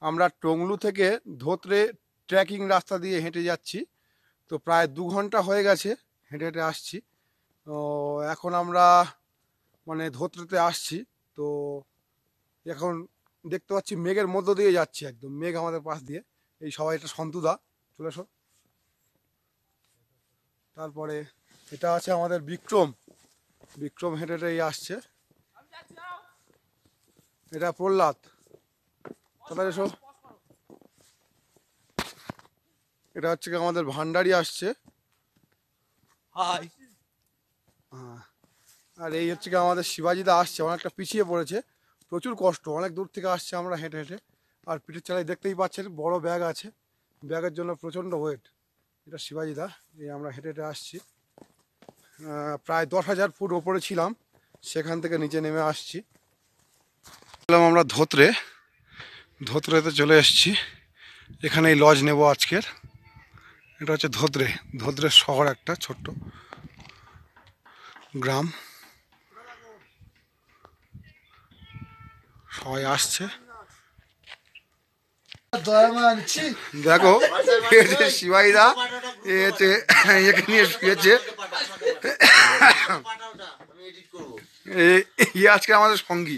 আমরা টংলু থেকে ধোত্রে ট্রেকিং রাস্তা দিয়ে হেঁটে যাচ্ছি। তো প্রায় 2 ঘন্টা হয়ে গেছে হেঁটে হেঁটে আসছি। তো এখন আমরা মানে ধোত্রেতে আসছি। তো এখন দেখতে পাচ্ছি মেঘের মধ্য দিয়ে যাচ্ছি, একদম মেঘ আমাদের পাশ দিয়ে। এই সবাই এটা সন্তুদা, চলে এসো। তারপরে এটা আছে আমাদের বিক্রম, বিক্রম হেঁটে হেঁটেই আসছে। এটা প্রহ্লাদ, তারপরে এসো। এটা হচ্ছে কি আমাদের ভান্ডারি আসছে। হাই। হ্যাঁ, আর এই হচ্ছে কি আমাদের শিবাজিদা আসছে, অনেকটা পিছিয়ে পড়েছে, প্রচুর কষ্ট, অনেক দূর থেকে আসছে আমরা হেঁটে হেঁটে। আর পিঠের চালায় দেখতেই পাচ্ছেন বড় ব্যাগ আছে, ব্যাগের জন্য প্রচণ্ড ওয়েট। এটা শিবাজিদা, এই আমরা হেঁটে হেঁটে আসছি। প্রায় 10,000 ফুট ওপরে ছিলাম, সেখান থেকে নিচে নেমে আসছি। আমরা ধোত্রে, ধোত্রেতে চলে এসেছি। এখানেই লজ নেব আজকের। এটা হচ্ছে ধোত্রে, ধোত্রের শহর, একটা ছোট্ট গ্রাম। সবাই আসছে, দেখো শিবাইদা একে নিয়ে শুয়েছে। আজকে আমাদের সঙ্গী,